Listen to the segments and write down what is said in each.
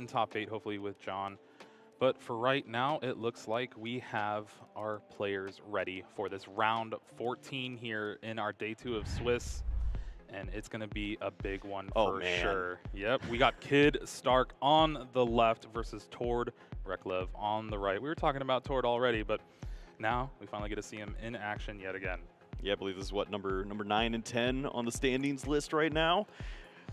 top 8, hopefully with John. But for right now, it looks like we have our players ready for this round 14 here in our day 2 of Swiss. And it's going to be a big one for sure. Yep, we got Kid Starck on the left versus Tord Reklev on the right. We were talking about Tord already, but now we finally get to see him in action yet again. Yeah, I believe this is what, number 9 and 10 on the standings list right now.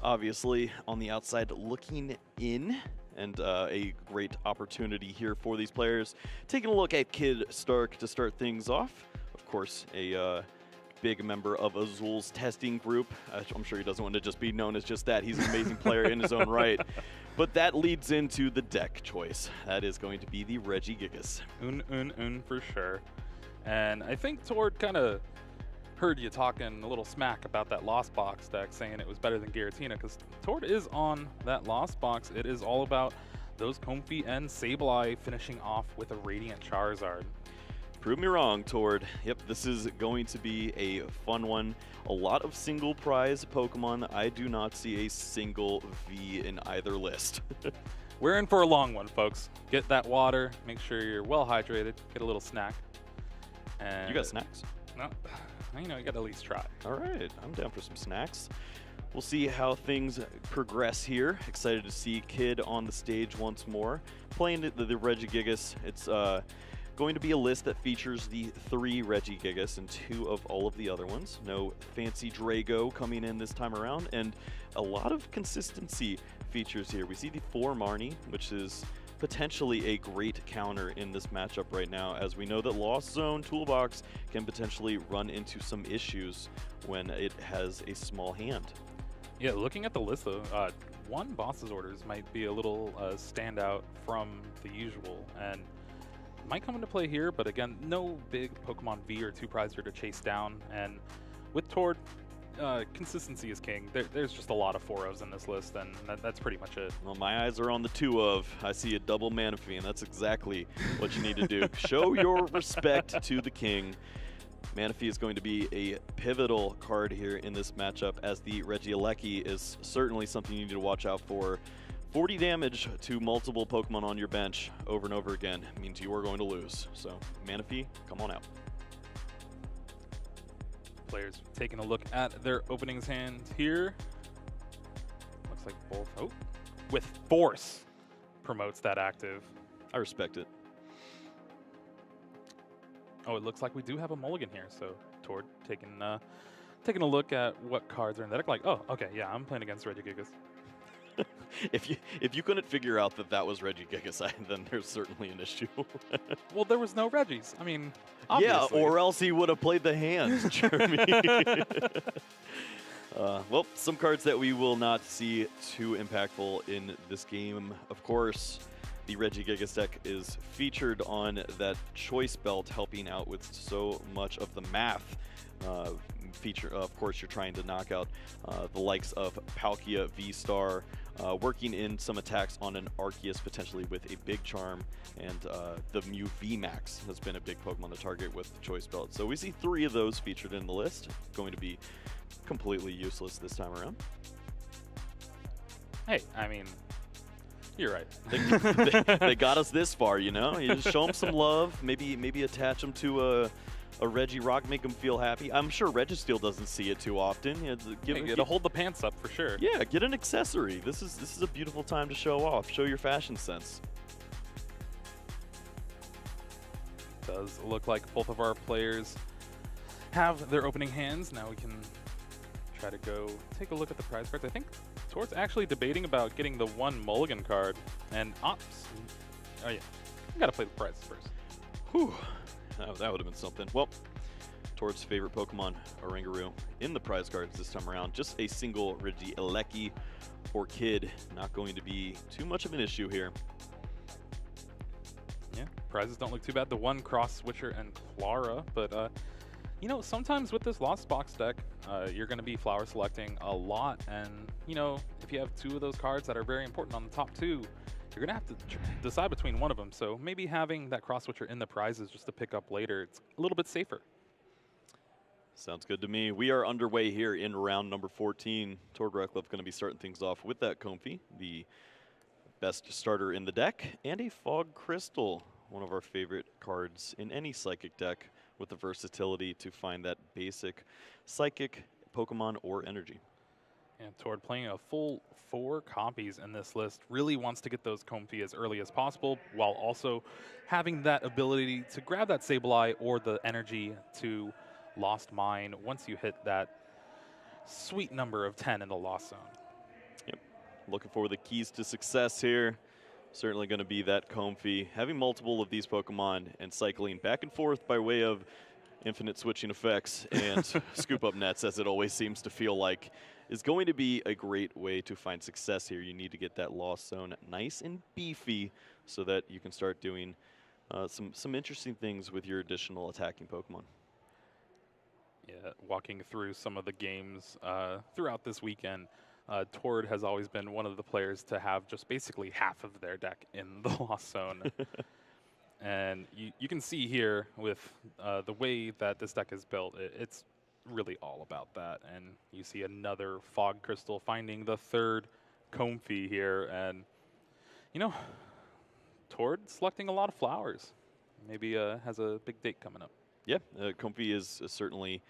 Obviously, on the outside looking in. And a great opportunity here for these players. Taking a look at Kid Starck to start things off. Of course, a big member of Azul's testing group. I'm sure he doesn't want to just be known as just that. He's an amazing player in his own right. But that leads into the deck choice. That is going to be the Regigigas. For sure. And I think Tord kind of heard you talking a little smack about that Lost Box deck, saying it was better than Giratina, because Tord is on that Lost Box. It is all about those Comfey and Sableye finishing off with a Radiant Charizard. Prove me wrong, Tord. Yep, this is going to be a fun one. A lot of single prize Pokemon. I do not see a single V in either list. We're in for a long one, folks. Get that water, make sure you're well hydrated, get a little snack. And you got snacks? No. You know, you got to at least try. All right, I'm down for some snacks. We'll see how things progress here. Excited to see Kid on the stage once more. Playing the Regigigas. It's going to be a list that features the 3 Regigigas and 2 of all of the other ones. No fancy Drago coming in this time around, and a lot of consistency features here. We see the 4 Marnie, which is potentially a great counter in this matchup right now, as we know that Lost Zone Toolbox can potentially run into some issues when it has a small hand. Yeah, looking at the list though, 1 Boss's Orders might be a little standout from the usual, and might come into play here, but again, no big Pokemon V or 2 prizer to chase down, and with Tord, consistency is king. There's just a lot of 4-ofs in this list, and that's pretty much it. Well, my eyes are on the 2-of. I see a double Manaphy, and that's exactly what you need to do. Show your respect to the king. Manaphy is going to be a pivotal card here in this matchup, as the Regieleki is certainly something you need to watch out for. 40 damage to multiple Pokemon on your bench over and over again means you are going to lose. So, Manaphy, come on out. Players taking a look at their openings hands here. Looks like both, with Force promotes that active. I respect it. Oh, it looks like we do have a mulligan here. So Tord taking a look at what cards are in the deck. Like, oh, okay, yeah, I'm playing against Regigigas. If you couldn't figure out that was Regigigas, then there's certainly an issue. Well, there was no Regis. I mean, obviously. Yeah, or else he would have played the hand, Jeremy. Well, some cards that we will not see too impactful in this game. Of course, the Regigigas deck is featured on that choice belt, helping out with so much of the math. Feature, of course, you're trying to knock out the likes of Palkia, V-Star, working in some attacks on an Arceus, potentially with a Big Charm, and the Mew VMAX has been a big Pokemon to target with the Choice Belt. So we see 3 of those featured in the list. Going to be completely useless this time around. Hey, I mean, you're right. They got us this far, you know? You just show them some love, maybe attach them to a Regirock, make him feel happy. I'm sure Registeel doesn't see it too often. Get to hold the pants up for sure. Yeah, get an accessory. This is a beautiful time to show off. Show your fashion sense. Does look like both of our players have their opening hands. Now we can try to go take a look at the prize cards. I think Tord's actually debating about getting the 1 mulligan card and ops. Oh yeah, we gotta play the prizes first. Whew. That would have been something. Well, Tord's favorite Pokemon, Oranguru, in the prize cards this time around. Just a single Regieleki for Kid. Not going to be too much of an issue here. Yeah, prizes don't look too bad. The 1 Cross Switcher and Clara, but you know, sometimes with this Lost Box deck, you're going to be flower selecting a lot, and you know, if you have 2 of those cards that are very important on the top 2, you're going to have to decide between one of them. So maybe having that cross switcher in the prizes just to pick up later, it's a little bit safer. Sounds good to me. We are underway here in round number 14. Tord Reklev going to be starting things off with that Comfey, the best starter in the deck, and a Fog Crystal, one of our favorite cards in any Psychic deck, with the versatility to find that basic Psychic Pokemon or energy. And Tord playing a full 4 copies in this list really wants to get those Comfey as early as possible, while also having that ability to grab that Sableye or the energy to Lost Mine once you hit that sweet number of 10 in the Lost Zone. Yep. Looking for the keys to success here. Certainly going to be that Comfey. Having multiple of these Pokemon and cycling back and forth by way of infinite switching effects and scoop up nets, as it always seems to feel like, is going to be a great way to find success here. You need to get that Lost Zone nice and beefy so that you can start doing some interesting things with your additional attacking Pokemon. Yeah, walking through some of the games throughout this weekend, Tord has always been one of the players to have just basically half of their deck in the Lost Zone. And you can see here with the way that this deck is built, it's really all about that. And you see another Fog Crystal finding the 3rd Comfey here. And, you know, Tord selecting a lot of flowers. Maybe has a big date coming up. Yeah, Comfey is certainly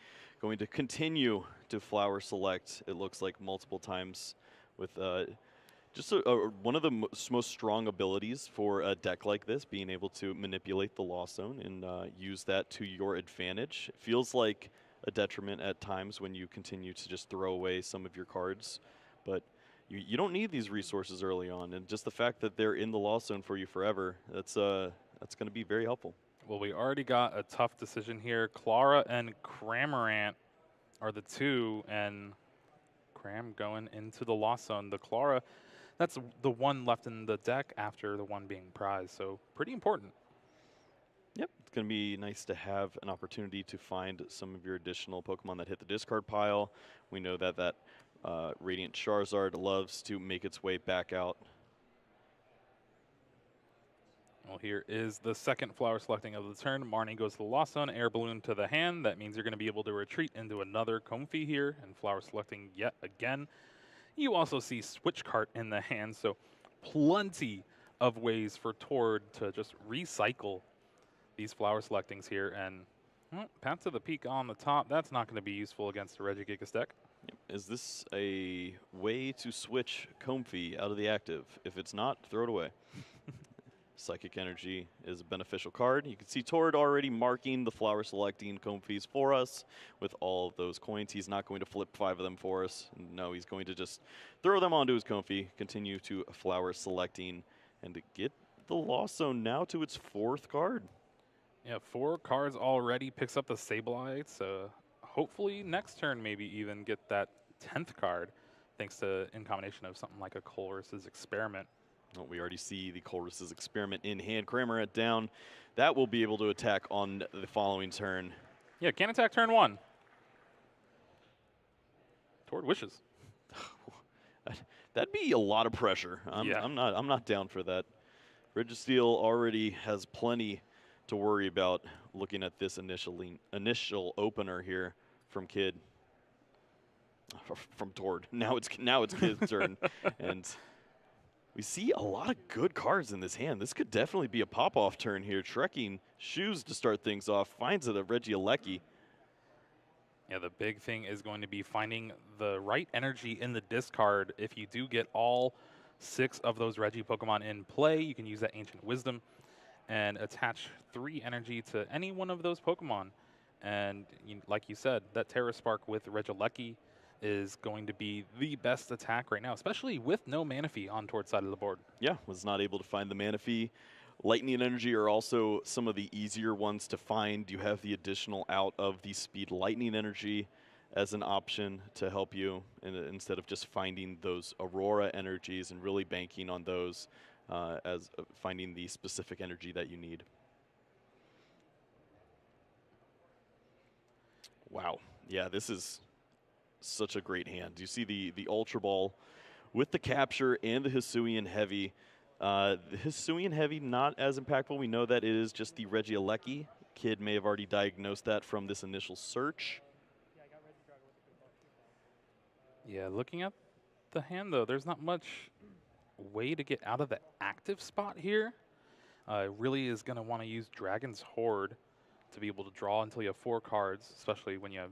going to continue to flower select, it looks like, multiple times with just one of the most strong abilities for a deck like this, being able to manipulate the Lost Zone and use that to your advantage. It feels like a detriment at times when you continue to just throw away some of your cards, but you don't need these resources early on, and just the fact that they're in the Lost Zone for you forever, that's going to be very helpful. Well, we already got a tough decision here. Clara and Cramorant are the 2, and Cram going into the Lost Zone. The Clara, that's the one left in the deck after the one being prized, so pretty important. Yep, it's going to be nice to have an opportunity to find some of your additional Pokemon that hit the discard pile. We know that Radiant Charizard loves to make its way back out. Well, here is the 2nd flower selecting of the turn. Marnie goes to the Lost Zone, Air Balloon to the hand. That means you're going to be able to retreat into another Comfey here, and flower selecting yet again. You also see Switch Cart in the hand, so plenty of ways for Tord to just recycle these flower selectings here. And well, Path to the Peak on the top, that's not going to be useful against the Regigigas deck. Is this a way to switch Comfey out of the active? If it's not, throw it away. Psychic Energy is a beneficial card. You can see Tord already marking the flower selecting Comfeys for us with all of those coins. He's not going to flip 5 of them for us. No, he's going to just throw them onto his Comfey, continue to flower selecting, and to get the Lost Zone now to its 4th card. Yeah, 4 cards already, picks up the Sableye, so hopefully next turn maybe even get that 10th card, thanks to in combination of something like a Colress's Experiment. Well, we already see the Colress's Experiment in hand. Cramorant down. That will be able to attack on the following turn. Yeah, can't attack turn 1. Tord wishes. That'd be a lot of pressure. I'm not down for that. Registeel already has plenty to worry about looking at this initial opener here from Kid. From Tord. Now it's Kid's turn. And we see a lot of good cards in this hand. This could definitely be a pop-off turn here. Trekking Shoes to start things off. Finds it a Regieleki. Yeah, the big thing is going to be finding the right energy in the discard. If you do get all 6 of those Regi Pokemon in play, you can use that Ancient Wisdom and attach 3 energy to any one of those Pokemon. And like you said, that Terra Spark with Regieleki is going to be the best attack right now, especially with no Manaphy on Tord's side of the board. Yeah, was not able to find the Manaphy. Lightning Energy are also some of the easier ones to find. You have the additional out of the Speed Lightning Energy as an option to help you instead of just finding those Aurora energies and really banking on those as finding the specific energy that you need. Wow. Yeah, this is such a great hand. You see the Ultra Ball with the capture and the Hisuian Heavy. The Hisuian Heavy not as impactful. We know that it is just the Regieleki. Kid may have already diagnosed that from this initial search. Yeah, looking at the hand though, there's not much way to get out of the active spot here. Really is going to want to use Dragon's Horde to be able to draw until you have 4 cards, especially when you have,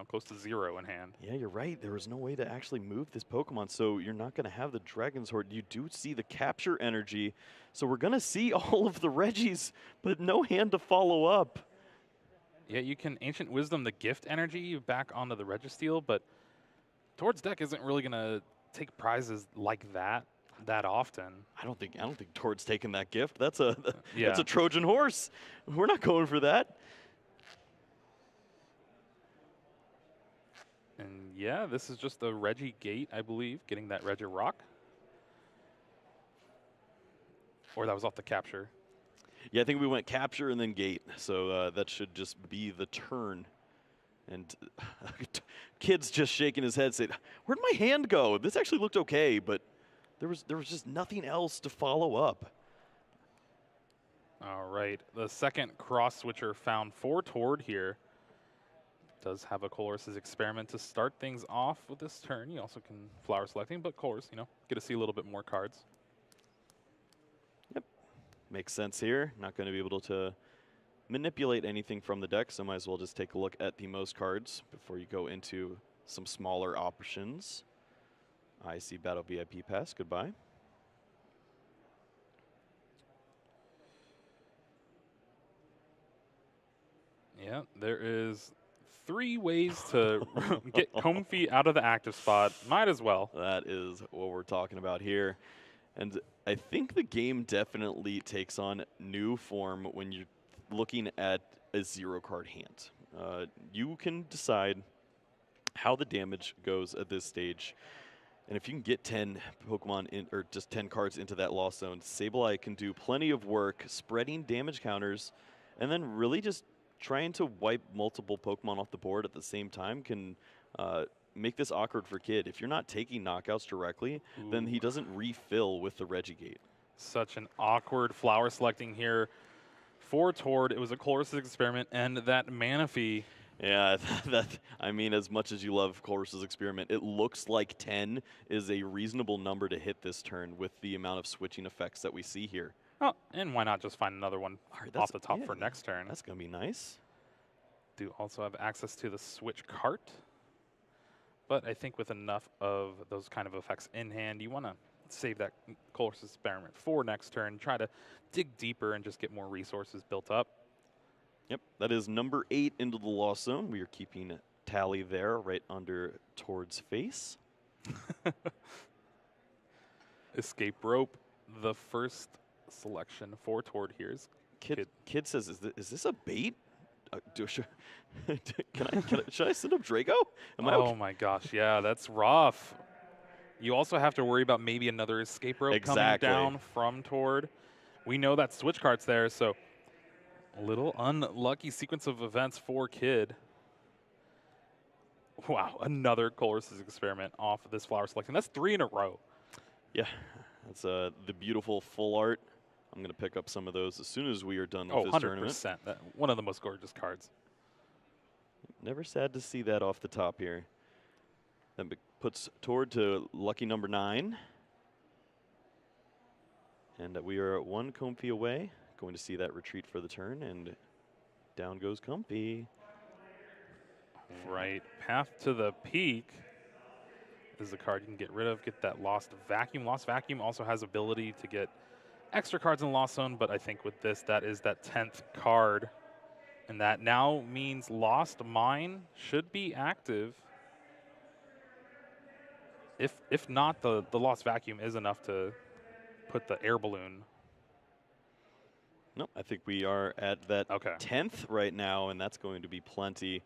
close to 0 in hand. Yeah, you're right. There was no way to actually move this Pokemon, so you're not going to have the Dragon's Horde. You do see the capture energy, so we're going to see all of the Regis, but no hand to follow up. Yeah, you can Ancient Wisdom the gift energy back onto the Registeel, but Tord's deck isn't really going to take prizes like that often. I don't think Tord's taking that gift. That's a Yeah. that's a Trojan horse. We're not going for that. And yeah, this is just a Regi Gate, I believe, getting that Regirock. Or that was off the capture. Yeah, I think we went capture and then gate, so that should just be the turn. And Kid's just shaking his head, saying, "Where'd my hand go? This actually looked okay, but there was just nothing else to follow up." All right, the second cross switcher found for Tord here. Does have a Colress's Experiment to start things off with this turn. You also can flower selecting, but Colress, get to see a little bit more cards. Yep, makes sense here. Not going to be able to manipulate anything from the deck, so might as well just take a look at the most cards before you go into some smaller options. I see Battle VIP Pass. Goodbye. Yeah, there is 3 ways to get Comfey out of the active spot. Might as well. That is what we're talking about here. And I think the game definitely takes on new form when you're looking at a 0-card hand. You can decide how the damage goes at this stage. And if you can get 10 Pokemon in, or just 10 cards into that Lost Zone, Sableye can do plenty of work spreading damage counters, and then really just trying to wipe multiple Pokemon off the board at the same time can make this awkward for Kid. If you're not taking knockouts directly, then he doesn't refill with the Regigate. Such an awkward flower selecting here for Tord. It was a Colress's Experiment, and that Manaphy. Yeah, I mean, as much as you love Colress's Experiment, it looks like 10 is a reasonable number to hit this turn with the amount of switching effects that we see here. Oh, and why not just find another one off the top for next turn? That's going to be nice. Do also have access to the switch cart. But I think with enough of those kind of effects in hand, you want to save that Colress's Experiment for next turn. Try to dig deeper and just get more resources built up. Yep, that is number 8 into the Lost Zone. We are keeping tally there right under Tord's face. Escape Rope, the first selection for Tord here's. Kid says, is this a bait? Should I send up Draco? Oh my gosh, yeah, that's rough. You also have to worry about maybe another escape rope coming down from Tord. We know that switch cart's there, so a little unlucky sequence of events for Kid. Wow, another Colress's Experiment off of this flower selection. That's 3 in a row. Yeah, that's the beautiful full art. I'm going to pick up some of those as soon as we are done with this 100%. tournament. One of the most gorgeous cards. Never sad to see that off the top here. That puts Tord to lucky number 9. And we are 1 Comfey away. Going to see that retreat for the turn, and down goes Comfey. Right, Path to the Peak is the card you can get rid of, get that Lost Vacuum. Lost Vacuum also has ability to get extra cards in the Lost Zone, but I think with this, that is that 10th card. And that now means Lost Mine should be active. If not, the Lost Vacuum is enough to put the air balloon. Nope, I think we are at that 10th right now, and that's going to be plenty.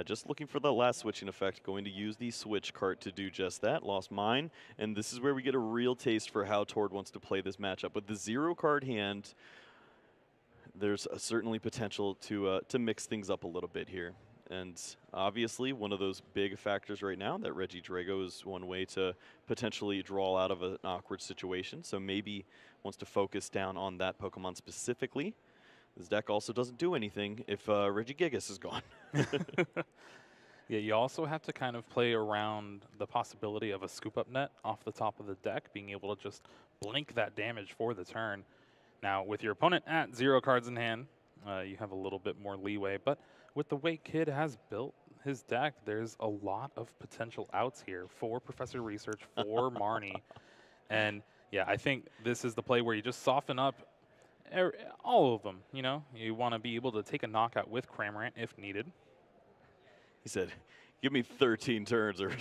Just looking for the last switching effect, going to use the switch cart to do just that. Lost Mine, and this is where we get a real taste for how Tord wants to play this matchup. With the 0-card hand, there's certainly potential to mix things up a little bit here. And obviously, one of those big factors right now, that Regidrago is one way to potentially draw out of an awkward situation. So maybe wants to focus down on that Pokemon specifically. This deck also doesn't do anything if Regigigas is gone. Yeah, you also have to kind of play around the possibility of a scoop up net off the top of the deck, being able to just blink that damage for the turn. Now, with your opponent at 0 cards in hand, you have a little bit more leeway, but with the way Kid has built his deck, there's a lot of potential outs here for Professor Research, for Marnie. And yeah, I think this is the play where you just soften up all of them, you know? You want to be able to take a knockout with Cramorant if needed. He said, give me 13 turns or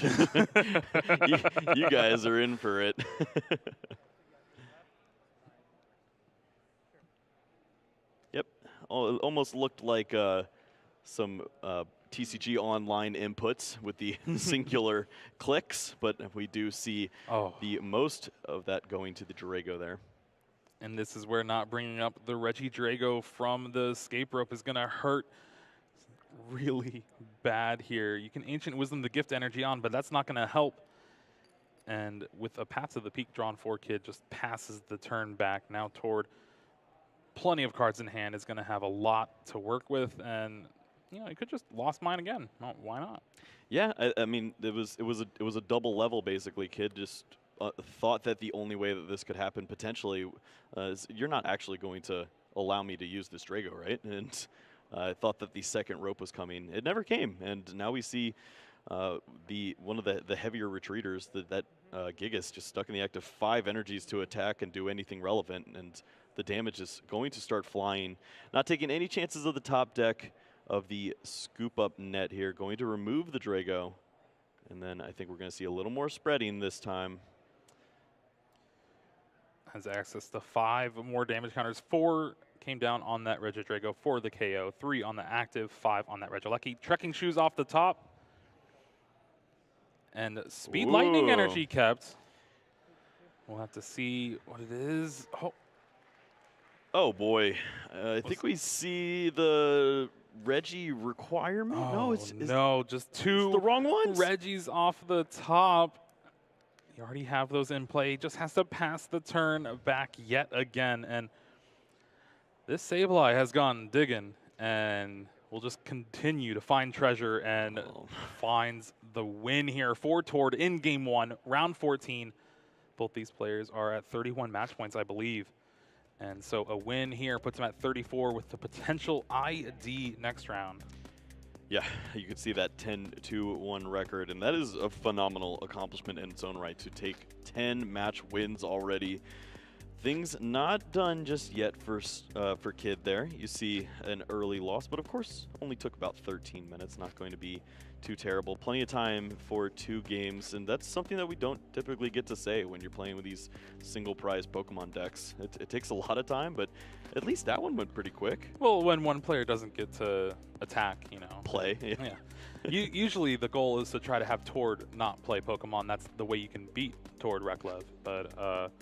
you guys are in for it. Yep, almost looked like some TCG online inputs with the singular clicks, but we do see the most of that going to the Drago there. And this is where not bringing up the Reggie Drago from the escape rope is going to hurt really bad here. You can Ancient Wisdom the gift energy on, but that's not going to help. And with a Path to the Peak drawn for Kid, just passes the turn back now toward plenty of cards in hand. Is going to have a lot to work with, and you know, he could just lost mine again. Well, why not? Yeah, I mean, it was a double level basically. Kid just thought that the only way that this could happen potentially is you're not actually going to allow me to use this Drago, right? And I thought that the second rope was coming. It never came, and now we see one of the heavier retreaters that Gigas just stuck in the act of 5 energies to attack and do anything relevant, and the damage is going to start flying. Not taking any chances of the top deck of the scoop up net here. Going to remove the Drago, and then I think we're going to see a little more spreading this time. Has access to 5 more damage counters. 4 came down on that Regidrago for the KO. 3 on the active, 5 on that Regilucky. Trekking Shoes off the top. And Speed Lightning energy kept. We'll have to see what it is. Oh boy. I think we see the Reggie requirement. Oh, no, just 2 the wrong ones. Reggies off the top. You already have those in play. Just has to pass the turn back yet again. And this Sableye has gone digging and will just continue to find treasure and finds the win here for Tord in game 1, round 14. Both these players are at 31 match points, I believe. And so a win here puts them at 34 with the potential ID next round. Yeah, you can see that 10-2-1 record, and that is a phenomenal accomplishment in its own right to take 10 match wins already. Things not done just yet for Kid there. You see an early loss, but of course only took about 13 minutes. Not going to be too terrible. Plenty of time for 2 games, and that's something that we don't typically get to say when you're playing with these single prize Pokemon decks. It takes a lot of time, but at least that one went pretty quick. Well, when one player doesn't get to attack, you know. Play. Yeah. Usually the goal is to try to have Tord not play Pokemon. That's the way you can beat Tord Reklev. But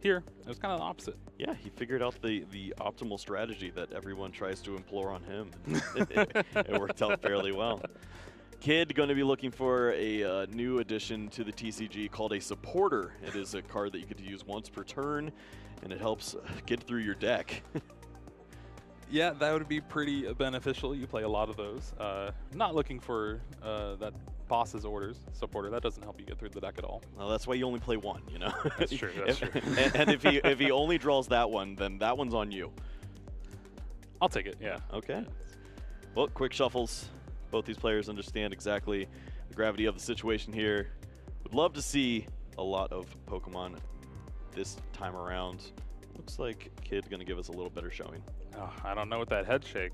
here, it was kind of the opposite. Yeah, he figured out the optimal strategy that everyone tries to implore on him. It worked out fairly well. Kid going to be looking for a new addition to the TCG called a supporter. It is a card that you get to use once per turn, and it helps get through your deck. Yeah, that would be pretty beneficial. You play a lot of those. Not looking for that boss's orders supporter. That doesn't help you get through the deck at all. Well, that's why you only play one, you know? That's true, that's true. And if he only draws that one, then that one's on you. I'll take it, yeah. Okay. Well, quick shuffles. Both these players understand exactly the gravity of the situation here. Would love to see a lot of Pokemon this time around. Looks like Kid going to give us a little better showing. Oh, I don't know what that head shake.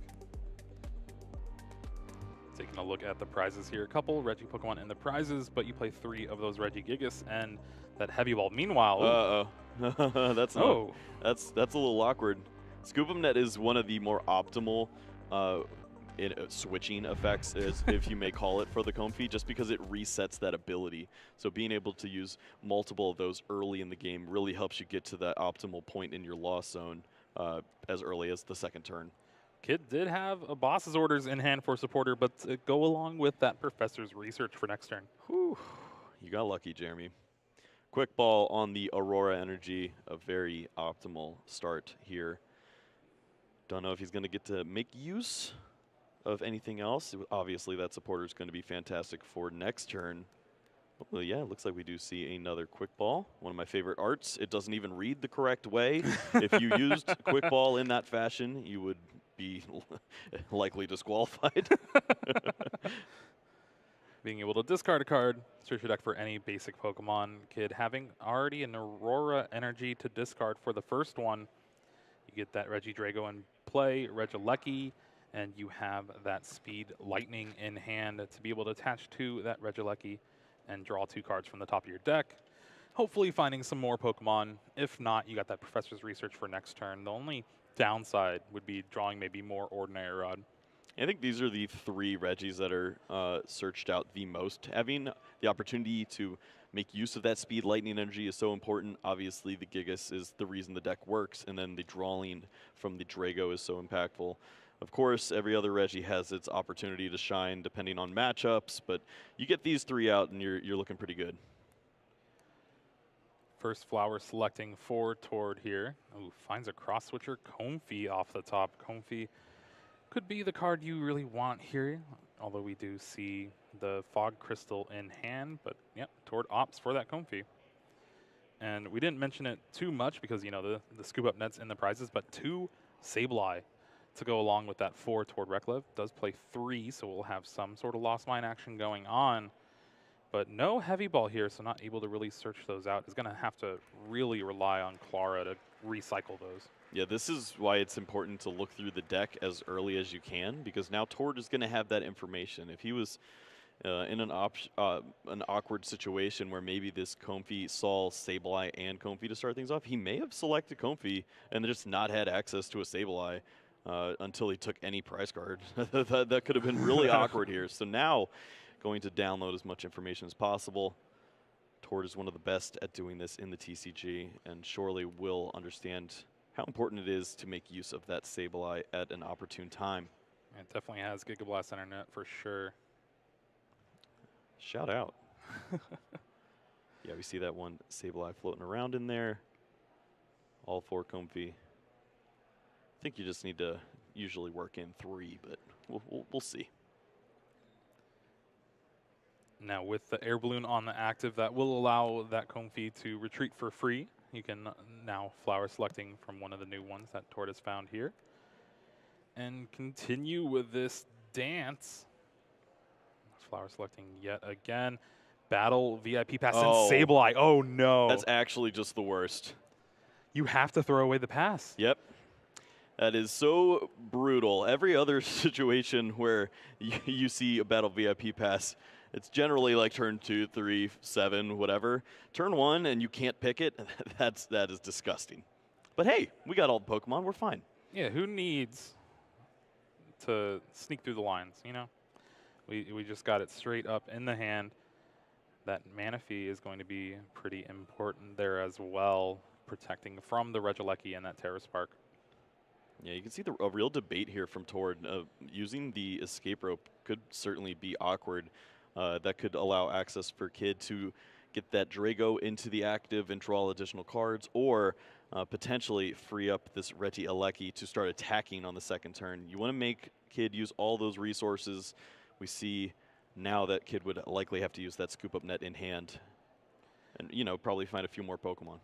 Taking a look at the prizes here. A couple Reggie Pokemon in the prizes, but you play 3 of those Reggie Gigas and that Heavy Ball. Meanwhile, that's a little awkward. Scoop 'em Net is one of the more optimal switching effects, if you may call it, for the Comfy, just because it resets that ability. So being able to use multiple of those early in the game really helps you get to that optimal point in your loss zone as early as the second turn. Kid did have a boss's orders in hand for supporter, but to go along with that Professor's Research for next turn. Whew. You got lucky, Jeremy. Quick ball on the Aurora Energy, a very optimal start here. Don't know if he's going to get to make use of anything else. Obviously, that supporter is going to be fantastic for next turn. Well, yeah, it looks like we do see another quick ball. One of my favorite arts. It doesn't even read the correct way. If you used quick ball in that fashion, you would be likely disqualified. Being able to discard a card, search your deck for any basic Pokemon. Kid having already an Aurora energy to discard for the first one. You get that Regidrago in play, Regieleki, and you have that Speed Lightning in hand to be able to attach to that Regieleki and draw 2 cards from the top of your deck. Hopefully finding some more Pokemon. If not, you got that Professor's Research for next turn. The only downside would be drawing maybe more Ordinary Rod. I think these are the 3 Regis that are searched out the most. Having the opportunity to make use of that Speed Lightning energy is so important. Obviously, the Gigas is the reason the deck works, and then the drawing from the Drago is so impactful. Of course, every other Regi has its opportunity to shine depending on matchups, but you get these 3 out and you're looking pretty good. First flower selecting for Tord here. Ooh, finds a cross switcher, Comfey off the top. Comfey could be the card you really want here, although we do see the Fog Crystal in hand, but yeah, Tord opts for that Comfey. And we didn't mention it too much because, you know, the scoop up nets in the prizes, but 2 Sableye to go along with that 4 Tord Reklev. Does play 3, so we'll have some sort of lost mine action going on. But no heavy ball here, so not able to really search those out. Is going to have to really rely on Clara to recycle those. Yeah, this is why it's important to look through the deck as early as you can, because now Tord is going to have that information. If he was in an awkward situation where maybe this Comfey saw Sableye and Comfey to start things off, he may have selected Comfey and just not had access to a Sableye until he took any prize card. That could have been really awkward here. So now, going to download as much information as possible. Tord is one of the best at doing this in the TCG, and surely will understand how important it is to make use of that Sableye at an opportune time. It definitely has Gigablast Internet for sure. Shout out. Yeah, we see that one Sableye floating around in there. All 4 Comfey. I think you just need to usually work in 3, but we'll see. Now with the air balloon on the active, that will allow that Comfey to retreat for free. You can now flower selecting from one of the new ones that Tord has found here. And continue with this dance. Flower selecting yet again. Battle VIP pass and Sableye. Oh no. That's actually just the worst. You have to throw away the pass. Yep. That is so brutal. Every other situation where you see a Battle VIP pass, it's generally like turn 2, 3, 7, whatever. Turn 1 and you can't pick it, that is disgusting. But hey, we got all the Pokemon, we're fine. Yeah, who needs to sneak through the lines, you know? We just got it straight up in the hand. That Manaphy is going to be pretty important there as well, protecting from the Regieleki and that Terra Spark. Yeah, you can see a real debate here from Tord. Using the escape rope could certainly be awkward. That could allow access for Kid to get that Drago into the active and draw additional cards, or potentially free up this Regieleki to start attacking on the second turn. You want to make Kid use all those resources. We see now that Kid would likely have to use that scoop up net in hand and, you know, probably find a few more Pokemon.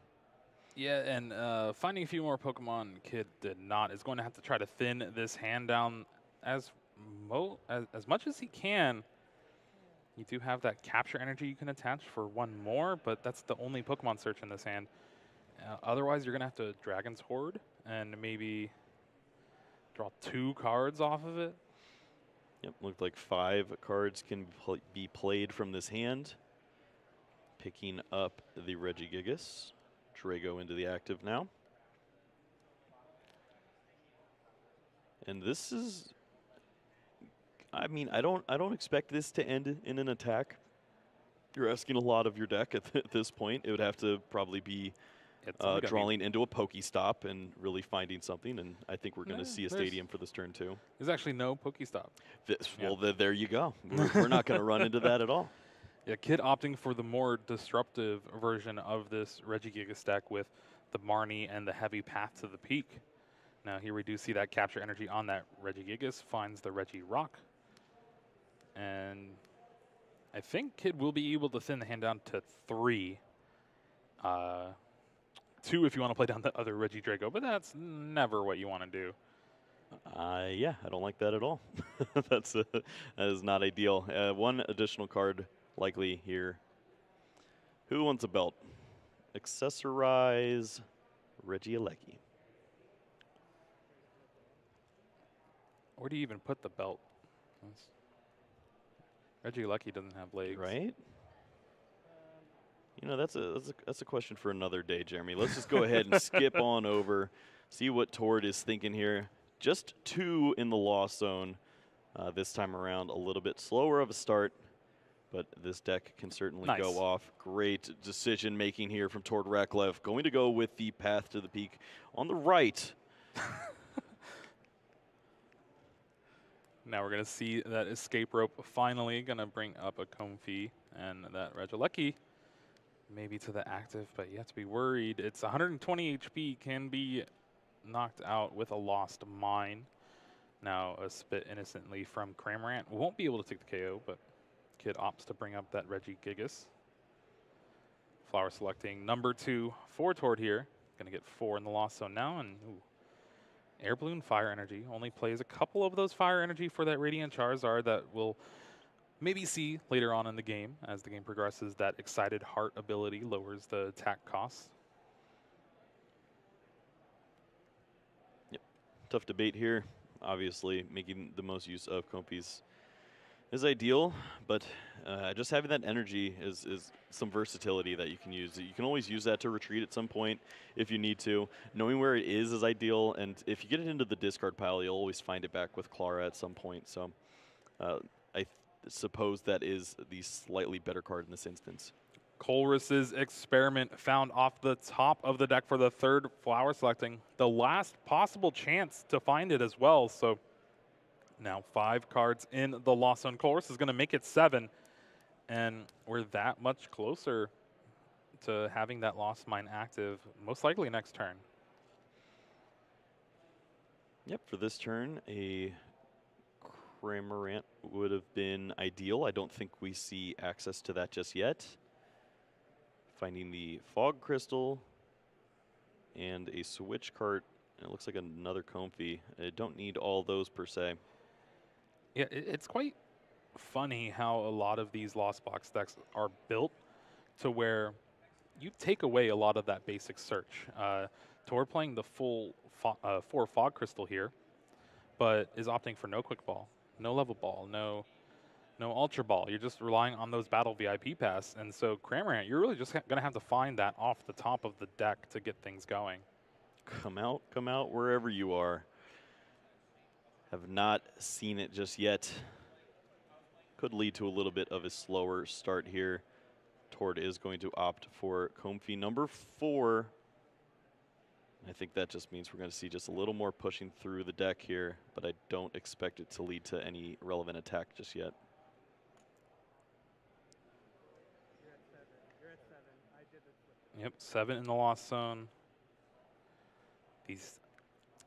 Yeah, and finding a few more Pokemon Kid did not. Is going to have to try to thin this hand down as much as he can. You do have that capture energy you can attach for 1 more, but that's the only Pokemon search in this hand. Otherwise, you're going to have to Dragon's Horde and maybe draw 2 cards off of it. Yep, looked like 5 cards can be played from this hand. Picking up the Regigigas. Drago into the active now. And this is, I mean, I don't expect this to end in an attack. You're asking a lot of your deck at this point. It would have to probably be drawing into a Pokestop and really finding something, and I think we're going to see a stadium for this turn too. There's actually no Pokestop. Well, there you go. We're not going to run into that at all. Yeah, Kid opting for the more disruptive version of this Regigigas deck with the Marnie and the heavy path to the peak. Now here we do see that capture energy on that Regigigas, finds the Regirock. And I think Kid will be able to thin the hand down to 3. 2 if you want to play down the other Regidrago, but that's never what you want to do. Yeah, I don't like that at all. That is not ideal. 1 additional card likely here. Who wants a belt? Accessorize Regieleki. Where do you even put the belt? Regieleki doesn't have legs. Right? You know, that's a question for another day, Jeremy. Let's just go ahead and skip on over, see what Tord is thinking here. Just 2 in the loss zone this time around. A little bit slower of a start, but this deck can certainly go off. Great decision making here from Tord Reklev. Going to go with the path to the peak on the right. Now we're going to see that escape rope finally going to bring up a Comfy, and that Regieleki maybe to the active, but you have to be worried. It's 120 HP, can be knocked out with a lost mine. Now a spit innocently from Cramorant. Won't be able to take the KO, but Kid opts to bring up that Regigigas. Flower selecting number 2 for Tord here. Going to get 4 in the lost zone now, and Air Balloon Fire Energy only plays a couple of those Fire Energy for that Radiant Charizard that we'll maybe see later on in the game. As the game progresses, that Excited Heart ability lowers the attack costs. Yep, tough debate here. Obviously, making the most use of Compies is ideal, but just having that energy is some versatility that you can use. You can always use that to retreat at some point if you need to. Knowing where it is ideal, and if you get it into the discard pile, you'll always find it back with Clara at some point. So I suppose that is the slightly better card in this instance. Colress's Experiment found off the top of the deck for the 3rd flower selecting. The last possible chance to find it as well. So now 5 cards in the lost zone. Colress is going to make it 7. And we're that much closer to having that lost mine active, most likely next turn. Yep, for this turn, a Cramorant would have been ideal. I don't think we see access to that just yet. Finding the Fog Crystal and a Switch Cart. It looks like another Comfy. I don't need all those per se. Yeah, it's quite funny how a lot of these Lost Box decks are built to where you take away a lot of that basic search. Tord playing the full 4 Fog Crystal here, but is opting for no Quick Ball, no Level Ball, no Ultra Ball. You're just relying on those Battle VIP Pass. And so Cramorant, you're really just going to have to find that off the top of the deck to get things going. Come out wherever you are. Have not seen it just yet. Could lead to a little bit of a slower start here. Tord is going to opt for Comfy number 4. I think that just means we're going to see just a little more pushing through the deck here, but I don't expect it to lead to any relevant attack just yet. Yep, 7 in the lost zone. These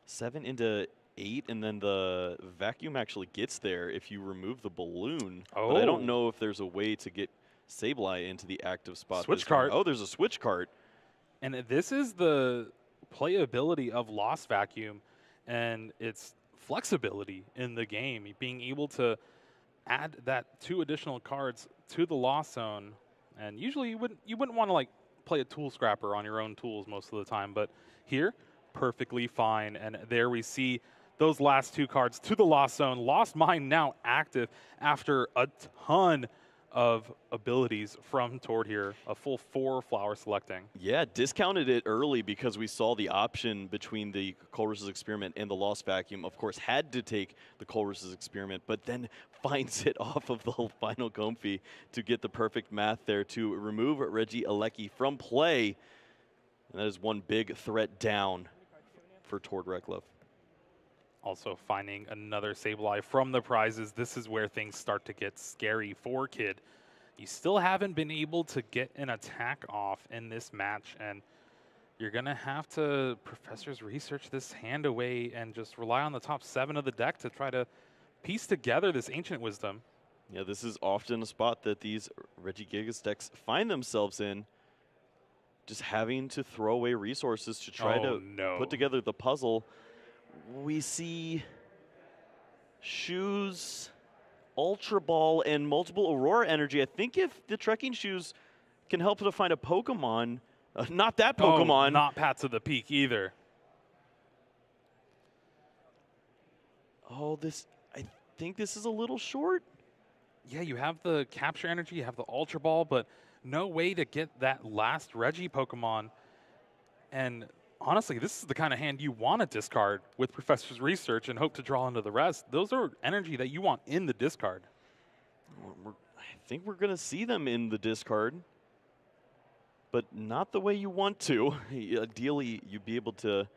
7 into 8, and then the vacuum actually gets there if you remove the balloon. Oh. But I don't know if there's a way to get Sableye into the active spot. Switch cart. Oh, there's a switch cart. And this is the playability of Lost Vacuum and its flexibility in the game. Being able to add that 2 additional cards to the Lost Zone. And usually you wouldn't want to like play a tool scrapper on your own tools most of the time, but here, perfectly fine. And there we see those last 2 cards to the Lost Zone. Lost Mine now active after a ton of abilities from Tord here, a full 4 flower selecting. Yeah, discounted it early because we saw the option between the Colress's Experiment and the Lost Vacuum. Of course, had to take the Colress's Experiment, but then finds it off of the final Comfy to get the perfect math there to remove Regieleki from play. And that is one big threat down for Tord Reklev. Also finding another Sableye from the prizes. This is where things start to get scary for Kid. You still haven't been able to get an attack off in this match, and You're going to have to Professor's research this hand away and just rely on the top 7 of the deck to try to piece together this Ancient Wisdom. Yeah, this is often a spot that these Regigigas decks find themselves in, just having to throw away resources to try to put together the puzzle. We see Shoes, Ultra Ball, and multiple Aurora Energy. I think if the Trekking Shoes can help to find a Pokemon, not that Pokemon. Oh, not Pats of the Peak either. Oh, I think this is a little short. Yeah, you have the Capture Energy, you have the Ultra Ball, but no way to get that last Reggie Pokemon. And honestly, this is the kind of hand you want to discard with Professor's Research and hope to draw into the rest. Those are energy that you want in the discard. I think we're going to see them in the discard, but not the way you want to. Ideally, you'd be able to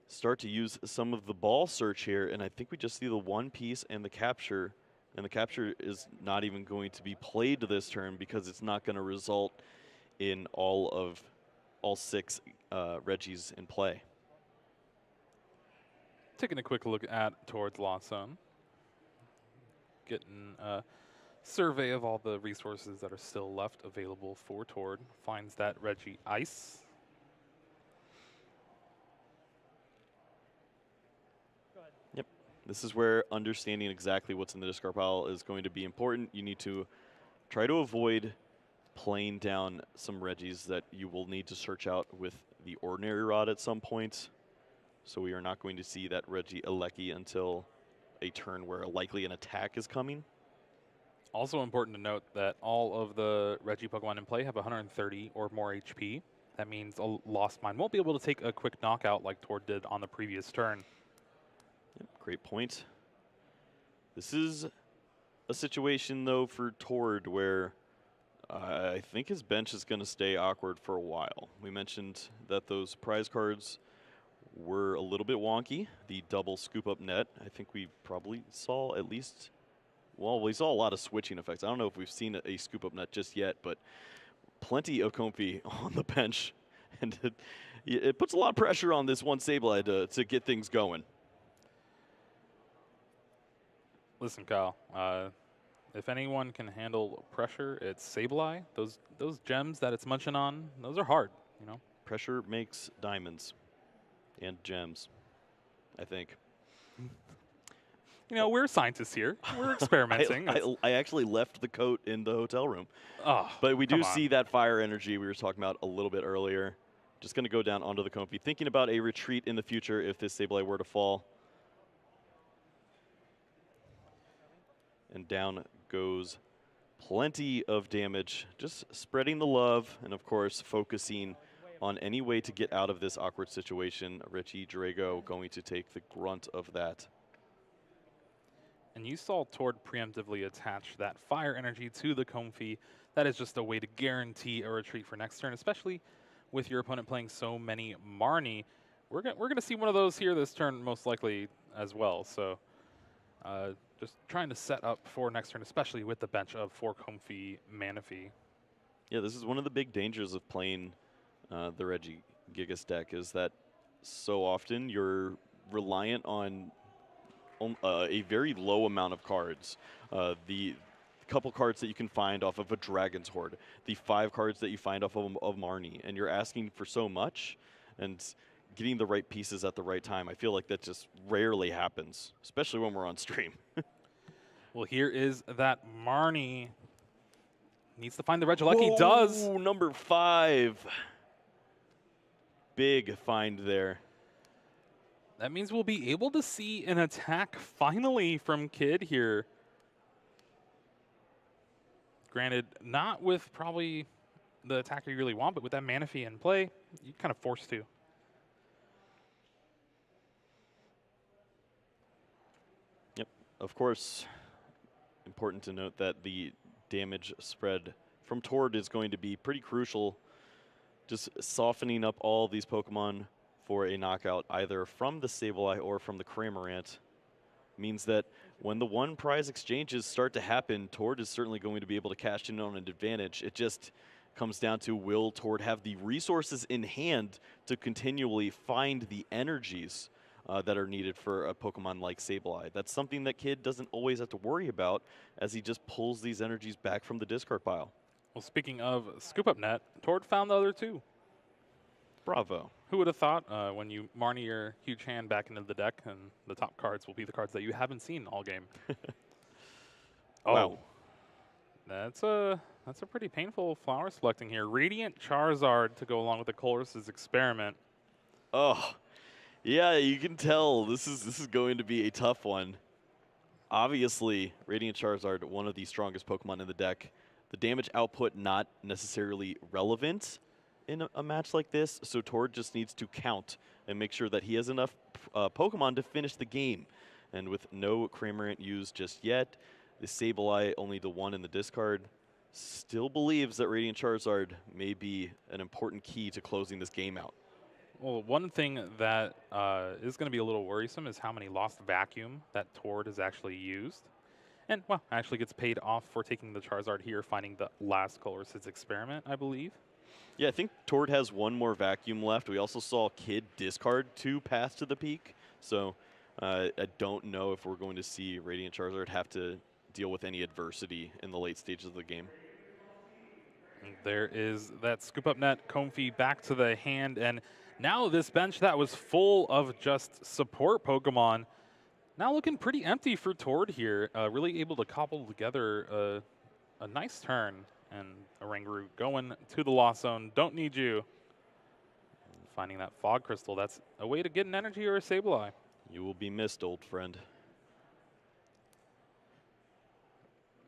start to use some of the ball search here, and I think we just see the one piece and the capture, and the capture is not even going to be played this turn because it's not going to result in all 6 Reggies in play. Taking a quick look at towards Lost Zone. Getting a survey of all the resources that are still left available for Tord. Finds that Reggie Ice. Yep. This is where understanding exactly what's in the discard pile is going to be important. You need to try to avoid playing down some Reggies that you will need to search out with the Ordinary Rod at some point. So we are not going to see that Reggie Alecki until a turn where likely an attack is coming. Also important to note that all of the Reggie Pokemon in play have 130 or more HP. That means a Lost Mine won't be able to take a quick knockout like Tord did on the previous turn. Yep, great point. This is a situation, though, for Tord where I think his bench is going to stay awkward for a while. We mentioned that those prize cards were a little bit wonky. The double scoop-up net, I think we probably saw at least, well, we saw a lot of switching effects. I don't know if we've seen a scoop-up net just yet, but plenty of Comfy on the bench. And it puts a lot of pressure on this one Sableye to get things going. Listen, Kyle, if anyone can handle pressure, it's Sableye. Those gems that it's munching on, those are hard, you know? Pressure makes diamonds and gems, I think. You know, we're scientists here. We're experimenting. I actually left the coat in the hotel room. Oh, but we do see that fire energy we were talking about a little bit earlier. Just going to go down onto the Comfy, thinking about a retreat in the future if this Sableye were to fall. And down goes plenty of damage, just spreading the love and, of course, focusing on any way to get out of this awkward situation. Richie Drago going to take the grunt of that. And you saw Tord preemptively attach that fire energy to the Comfy. That is just a way to guarantee a retreat for next turn, especially with your opponent playing so many Marnie. We're gonna see one of those here this turn most likely as well. So just trying to set up for next turn, especially with the bench of 4 Comfy Manaphy. Yeah, this is one of the big dangers of playing the Regigigas deck, is that so often you're reliant on a very low amount of cards. The couple cards that you can find off of a Dragon's Horde, the 5 cards that you find off of Marnie, and you're asking for so much, and getting the right pieces at the right time. I feel like that just rarely happens, especially when we're on stream. Well, here is that Marnie. Needs to find the Regieleki. Does. Number 5. Big find there. That means we'll be able to see an attack finally from Kid here. Granted, not with probably the attacker you really want, but with that Manaphy in play, you're kind of forced to. Yep, of course, important to note that the damage spread from Tord is going to be pretty crucial. Just softening up all these Pokemon for a knockout, either from the Sableye or from the Cramorant, means that when the one prize exchanges start to happen, Tord is certainly going to be able to cash in on an advantage. It just comes down to, will Tord have the resources in hand to continually find the energies that are needed for a Pokemon like Sableye? That's something that Kid doesn't always have to worry about, as he just pulls these energies back from the discard pile. Well, speaking of Scoop Up Net, Tord found the other two. Bravo. Who would have thought when you Marnie your huge hand back into the deck, and the top cards will be the cards that you haven't seen all game. Wow. That's a pretty painful flower selecting here. Radiant Charizard to go along with the Colress's Experiment. Oh, yeah, you can tell this is going to be a tough one. Obviously, Radiant Charizard, one of the strongest Pokemon in the deck. The damage output not necessarily relevant in a match like this, so Tord just needs to count and make sure that he has enough Pokemon to finish the game. And with no Cramorant used just yet, the Sableye, only the one in the discard, still believes that Radiant Charizard may be an important key to closing this game out. Well, one thing that is going to be a little worrisome is how many Lost Vacuum that Tord has actually used. And, well, actually gets paid off for taking the Charizard here, finding the last Colress's Experiment, I believe. Yeah, I think Tord has one more Vacuum left. We also saw Kid discard 2 Paths to the Peak. So I don't know if we're going to see Radiant Charizard have to deal with any adversity in the late stages of the game. There is that Scoop Up Net, Comfey back to the hand, and now this bench that was full of just support Pokemon, now looking pretty empty for Tord here. Really able to cobble together a nice turn, and Oranguru going to the Lost Zone. Don't need you. Finding that Fog Crystal, that's a way to get an energy or a Sableye. You will be missed, old friend.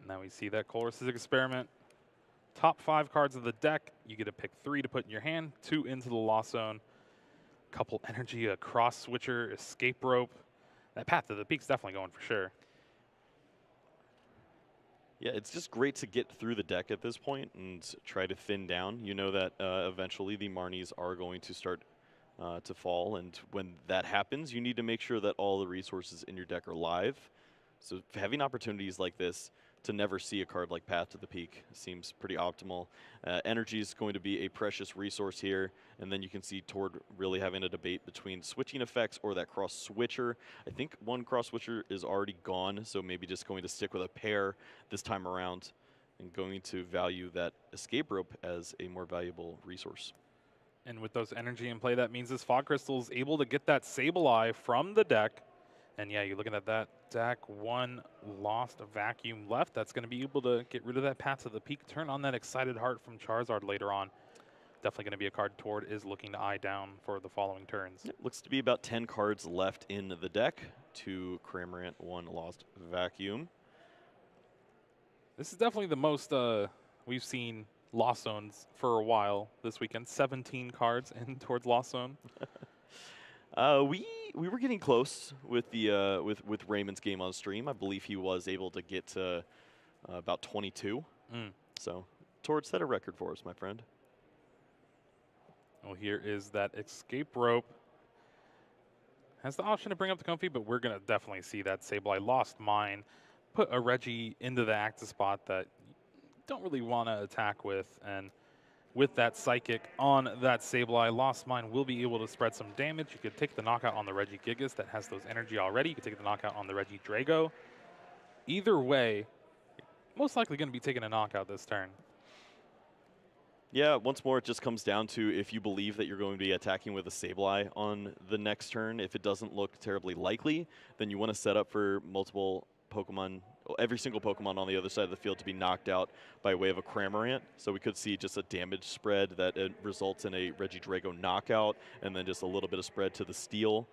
Now we see that Colress's Experiment. Top 5 cards of the deck. You get to pick 3 to put in your hand, 2 into the Lost Zone. Couple energy, a Cross Switcher, Escape Rope. That Path to the Peak's definitely going for sure. Yeah, it's just great to get through the deck at this point and try to thin down. You know that eventually the Marnies are going to start to fall, and when that happens, you need to make sure that all the resources in your deck are live. So having opportunities like this to never see a card like Path to the Peak seems pretty optimal. Energy is going to be a precious resource here, and then you can see Tord really having a debate between switching effects or that Cross Switcher. I think one Cross Switcher is already gone, so maybe just going to stick with a pair this time around and going to value that Escape Rope as a more valuable resource. And with those energy in play, that means this Fog Crystal is able to get that Sableye from the deck. And yeah, you're looking at that deck, 1 Lost Vacuum left. That's going to be able to get rid of that Path to the Peak, turn on that Excited Heart from Charizard later on. Definitely going to be a card Tord is looking to eye down for the following turns. It looks to be about 10 cards left in the deck. 2 Cramorant, 1 Lost Vacuum. This is definitely the most we've seen Lost Zones for a while this weekend. 17 cards in towards Lost Zone. We were getting close with the with Raymond's game on stream. I believe he was able to get to about 22. So Tord set a record for us, my friend. Well, here is that Escape Rope. Has the option to bring up the Comfey, but we're going to definitely see that Sableye lost mine. Put a Reggie into the active spot that you don't really want to attack with, and with that Psychic on that Sableye, Lost Mine will be able to spread some damage. You could take the knockout on the Regigigas that has those energy already. You could take the knockout on the Regidrago. Either way, most likely going to be taking a knockout this turn. Yeah, once more, it just comes down to if you believe that you're going to be attacking with a Sableye on the next turn. If it doesn't look terribly likely, then you want to set up for multiple Pokemon, every single Pokemon on the other side of the field to be knocked out by way of a Cramorant. So we could see just a damage spread that results in a Regidrago knockout, and then just a little bit of spread to the Steel.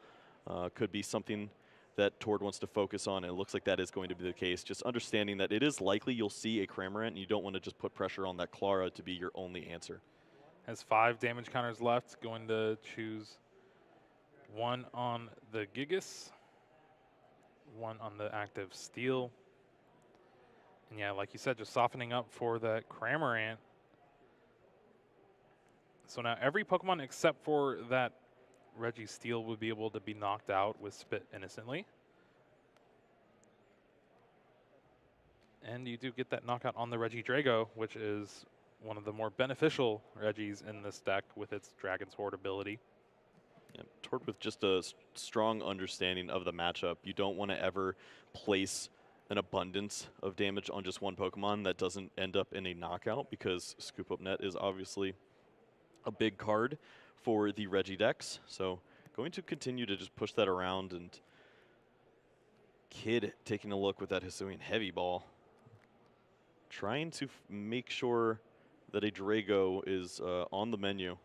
Could be something that Tord wants to focus on, and it looks like that is going to be the case. Just understanding that it is likely you'll see a Cramorant, and you don't want to just put pressure on that Clara to be your only answer. Has 5 damage counters left. Going to choose 1 on the Gigas, 1 on the active Steel. And yeah, like you said, just softening up for that Cramorant. So now every Pokemon except for that Registeel would be able to be knocked out with Spit innocently. And you do get that knockout on the Regidrago, which is one of the more beneficial Regis in this deck with its Dragon's Horde ability. Yeah, Tord with just a strong understanding of the matchup. You don't want to ever place an abundance of damage on just one Pokemon that doesn't end up in a knockout, because Scoop Up Net is obviously a big card for the Regi decks. So going to continue to just push that around, and Kid taking a look with that Hisuian Heavy Ball, trying to make sure that a Drago is on the menu.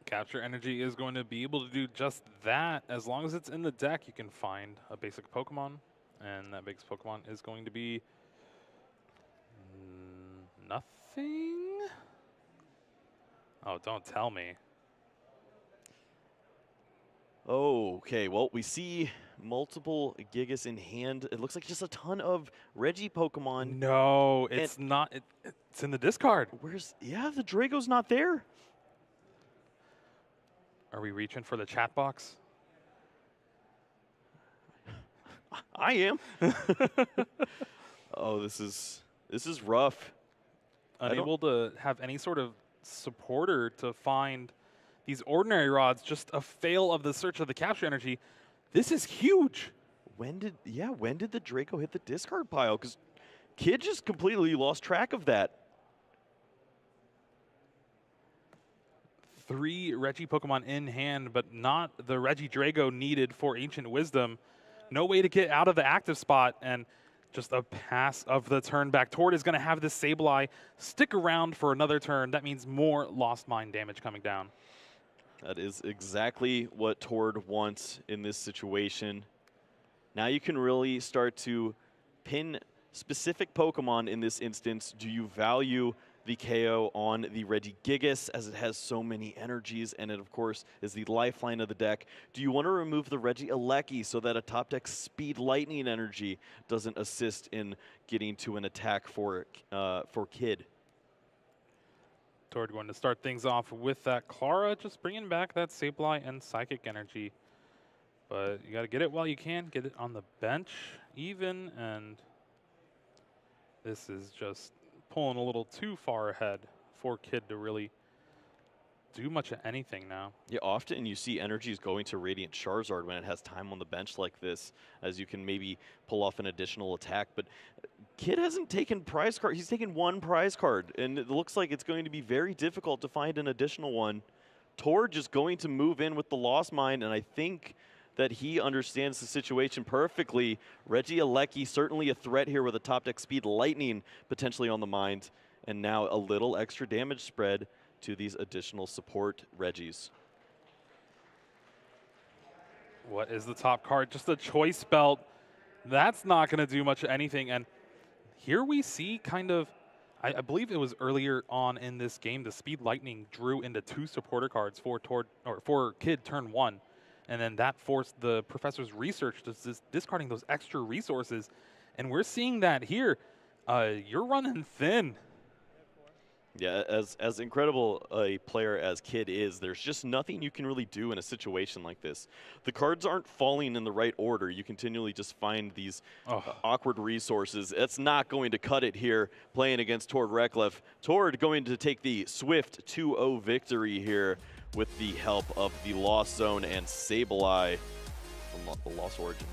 Capture Energy is going to be able to do just that. As long as it's in the deck, you can find a basic Pokemon, and that basic Pokemon is going to be nothing. Oh, don't tell me. Okay, well, we see multiple Gigas in hand. It looks like just a ton of Regi Pokemon. No, it's not. It's in the discard. Yeah, the Drago's not there. Are we reaching for the chat box? I am. Oh, this is rough. Unable to have any sort of supporter to find these ordinary rods, just a fail of the search of the capture energy. This is huge. When did the Draco hit the discard pile? Because Kid just completely lost track of that. 3 Regi Pokemon in hand, but not the Regi Drago needed for Ancient Wisdom. No way to get out of the active spot, and just a pass of the turn back. Tord is going to have this Sableye stick around for another turn. That means more Lost Mine damage coming down. That is exactly what Tord wants in this situation. Now you can really start to pin specific Pokemon in this instance. Do you value the KO on the Regigigas, as it has so many energies, and it, of course, is the lifeline of the deck? Do you want to remove the Regieleki so that a top deck Speed Lightning energy doesn't assist in getting to an attack for Kid? Tord going to start things off with that Clara, just bringing back that Sableye and Psychic energy. But you got to get it while you can, get it on the bench even, and this is just pulling a little too far ahead for Kid to really do much of anything now. Yeah, often you see energies going to Radiant Charizard when it has time on the bench like this, as you can maybe pull off an additional attack. But Kid hasn't taken prize card. He's taken 1 prize card, and it looks like it's going to be very difficult to find an additional one. Tord just going to move in with the Lost Mine, and I think that he understands the situation perfectly. Regieleki certainly a threat here with a top deck Speed Lightning potentially on the mind, and now a little extra damage spread to these additional support Regis. What is the top card? Just a Choice Belt. That's not going to do much of anything. And here we see kind of, I believe it was earlier on in this game, the Speed Lightning drew into 2 supporter cards for Kid turn 1. And then that forced the professor's research to discarding those extra resources. And we're seeing that here. You're running thin. Yeah, as incredible a player as Kid is, there's just nothing you can really do in a situation like this. The cards aren't falling in the right order. You continually just find these awkward resources. It's not going to cut it here playing against Tord Reklev. Tord going to take the swift 2-0 victory here with the help of the Lost Zone and Sableye from the Lost Origin.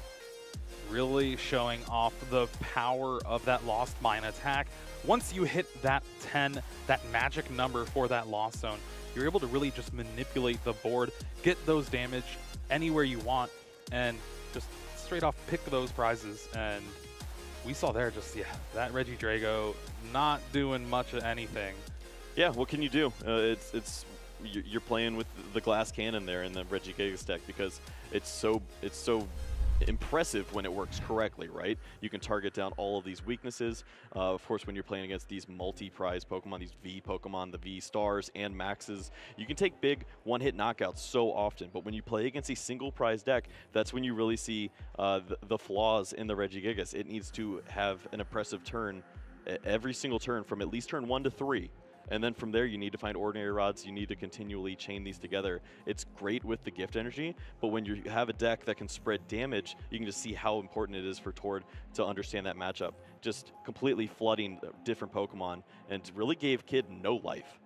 Really showing off the power of that Lost Mine attack. Once you hit that 10, that magic number for that Lost Zone, you're able to really just manipulate the board, get those damage anywhere you want, and just straight off pick those prizes. And we saw there just, that Regidrago not doing much of anything. Yeah, what can you do? You're playing with the glass cannon there in the Regigigas deck, because it's so impressive when it works correctly, right? You can target down all of these weaknesses. Of course, when you're playing against these multi-prize Pokemon, these V Pokemon, the V Stars and Maxes, you can take big one-hit knockouts so often. But when you play against a single prize deck, that's when you really see the flaws in the Regigigas. It needs to have an impressive turn every single turn from at least turn 1 to 3. And then from there, you need to find ordinary rods. You need to continually chain these together. It's great with the gift energy, but when you have a deck that can spread damage, you can just see how important it is for Tord to understand that matchup. Just completely flooding different Pokemon, and really gave Kid no life.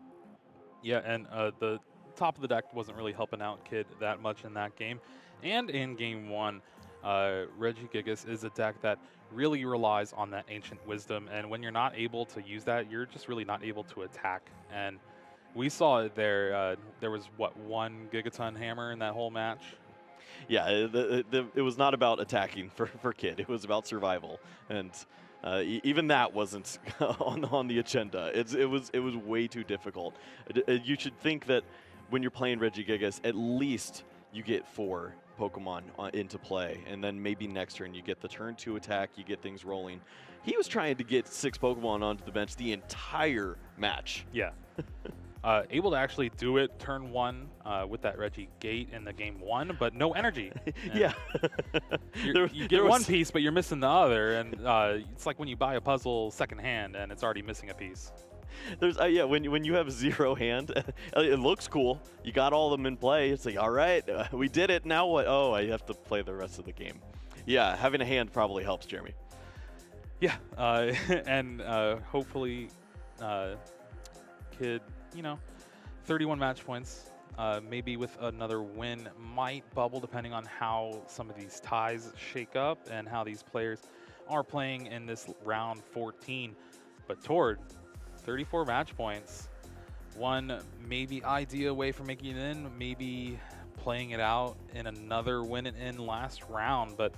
Yeah, and the top of the deck wasn't really helping out Kid that much in that game. And in game one, Regigigas is a deck that really relies on that Ancient Wisdom, and when you're not able to use that, you're just really not able to attack. And we saw it there. There was, what, 1 Gigaton Hammer in that whole match? Yeah, it was not about attacking for Kid. It was about survival, and even that wasn't on the agenda. It was way too difficult. You should think that when you're playing Regigigas, at least you get 4 Pokemon into play, and then maybe next turn you get the turn 2 attack, you get things rolling. He was trying to get 6 Pokemon onto the bench the entire match. Yeah. Able to actually do it turn 1 with that Regigate in the game 1, but no energy. Yeah. You get one piece, but you're missing the other, and it's like when you buy a puzzle secondhand and it's already missing a piece. There's yeah, when you have 0 hand, it looks cool. You got all of them in play. It's like, all right, we did it. Now what? Oh, I have to play the rest of the game. Yeah, having a hand probably helps, Jeremy. Yeah, and hopefully, Kid, 31 match points, maybe with another win, might bubble depending on how some of these ties shake up and how these players are playing in this round 14. But Tord, 34 match points, one maybe idea away from making it in, maybe playing it out in another win in last round. But